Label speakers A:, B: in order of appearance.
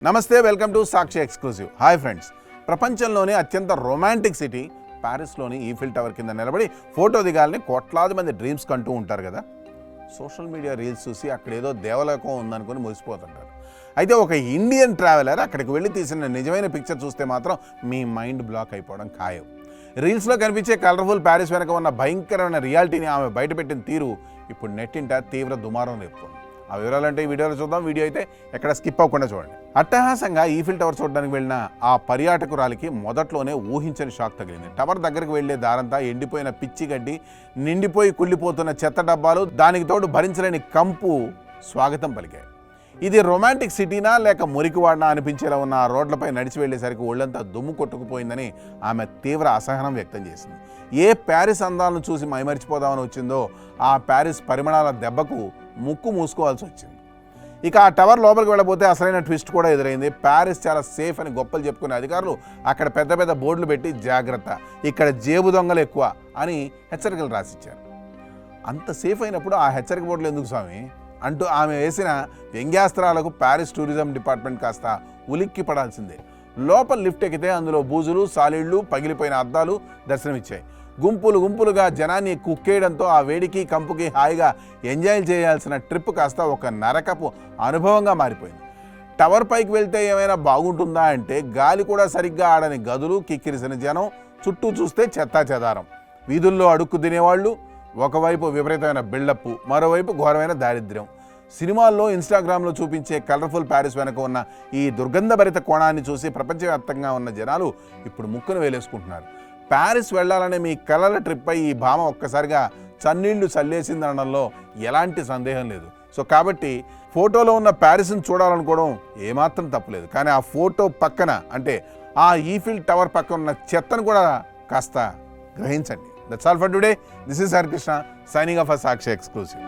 A: నమస్తే, welcome to Sakshi exclusive. Hi friends, ప్రపంచంలోనే అత్యంత రొమాంటిక్ సిటీ ప్యారిస్లోని ఈఫిల్ టవర్ కింద నిలబడి ఫోటో దిగాలని కోట్లాది మంది డ్రీమ్స్ కంటూ ఉంటారు కదా. సోషల్ మీడియా రీల్స్ చూసి అక్కడ ఏదో దేవలోకం ఉందనుకొని మురిసిపోతుంటారు. అయితే ఒక ఇండియన్ ట్రావెలర్ అక్కడికి వెళ్ళి తీసిన నిజమైన పిక్చర్ చూస్తే మాత్రం మీ మైండ్ బ్లాక్ అయిపోవడం ఖాయం. రీల్స్లో కనిపించే కలర్ఫుల్ ప్యారిస్ వెనక ఉన్న భయంకరమైన రియాలిటీని ఆమె బయటపెట్టిన తీరు ఇప్పుడు నెట్టింట తీవ్ర దుమారం రేపుతోంది. ఆ వివరాలంటే ఈ వీడియోలో చూద్దాం. వీడియో అయితే ఎక్కడ స్కిప్ అవ్వకుండా చూడండి. అట్టహాసంగా ఈఫిల్ టవర్ చూడడానికి వెళ్ళిన ఆ పర్యాటకురాలికి మొదట్లోనే ఊహించని షాక్ తగిలింది. టవర్ దగ్గరికి వెళ్లే దారంతా ఎండిపోయిన పిచ్చి గడ్డి, నిండిపోయి కుళ్ళిపోతున్న చెత్త డబ్బాలు, దానికి తోడు భరించలేని కంపు స్వాగతం పలికాయి. ఇది రొమాంటిక్ సిటీనా లేక మురికివాడనా అనిపించేలా ఉన్న ఆ రోడ్లపై నడిచి వెళ్లేసరికి ఒళ్ళంతా దుమ్ము కొట్టుకుపోయిందని ఆమె తీవ్ర అసహనం వ్యక్తం చేసింది. ఏ ప్యారిస్ అందాలను చూసి మైమరిచిపోదామని వచ్చిందో ఆ ప్యారిస్ పరిమాణాల దెబ్బకు ముక్కు మూసుకోవాల్సి వచ్చింది. ఇక ఆ టవర్ లోపలికి వెళ్ళబోతే అసలైన ట్విస్ట్ కూడా ఎదురైంది. ప్యారిస్ చాలా సేఫ్ అని గొప్పలు చెప్పుకునే అధికారులు అక్కడ పెద్ద పెద్ద బోర్డులు పెట్టి జాగ్రత్త, ఇక్కడ జేబు దొంగలు ఎక్కువ అని హెచ్చరికలు రాసిచ్చారు. అంత సేఫ్ అయినప్పుడు ఆ హెచ్చరిక బోర్డులు ఎందుకు స్వామి అంటూ ఆమె వేసిన వ్యంగ్యాస్త్రాలకు ప్యారిస్ టూరిజం డిపార్ట్మెంట్ కాస్త ఉలిక్కి పడాల్సిందే. లోపల లిఫ్ట్ ఎక్కితే అందులో బూజులు, సాలీళ్లు, పగిలిపోయిన అద్దాలు దర్శనమిచ్చాయి. గుంపులు గుంపులుగా జనాన్ని కుక్కేయడంతో ఆ వేడికి కంపుకి హాయిగా ఎంజాయ్ చేయాల్సిన ట్రిప్ కాస్త ఒక నరకపు అనుభవంగా మారిపోయింది. టవర్ పైకి వెళ్తే ఏమైనా బాగుంటుందా అంటే గాలి కూడా సరిగ్గా ఆడని గదులు, కిక్కిరిసిన జనం, చుట్టూ చూస్తే చెత్తా చెదారం, వీధుల్లో అడుక్కు తినేవాళ్ళు, ఒకవైపు విపరీతమైన బిల్డప్, మరోవైపు ఘోరమైన దారిద్ర్యం. సినిమాల్లో, ఇన్స్టాగ్రామ్లో చూపించే కలర్ఫుల్ ప్యారిస్ వెనక ఉన్న ఈ దుర్గంధభరిత కోణాన్ని చూసి ప్రపంచవ్యాప్తంగా ఉన్న జనాలు ఇప్పుడు ముక్కును వేలేసుకుంటున్నారు. ప్యారిస్ వెళ్లాలనే మీ కలల ట్రిప్పై ఈ భామ ఒక్కసారిగా చన్నీళ్లు చల్లేసిందనడంలో ఎలాంటి సందేహం లేదు. సో కాబట్టి ఫోటోలో ఉన్న ప్యారిస్ని చూడాలనుకోవడం ఏమాత్రం తప్పులేదు. కానీ ఆ ఫోటో పక్కన అంటే ఆ ఈఫిల్ టవర్ పక్కన ఉన్న చెత్తను కూడా కాస్త గ్రహించండి. That's all for today. This is Harikrishna signing off for Sakshi exclusive.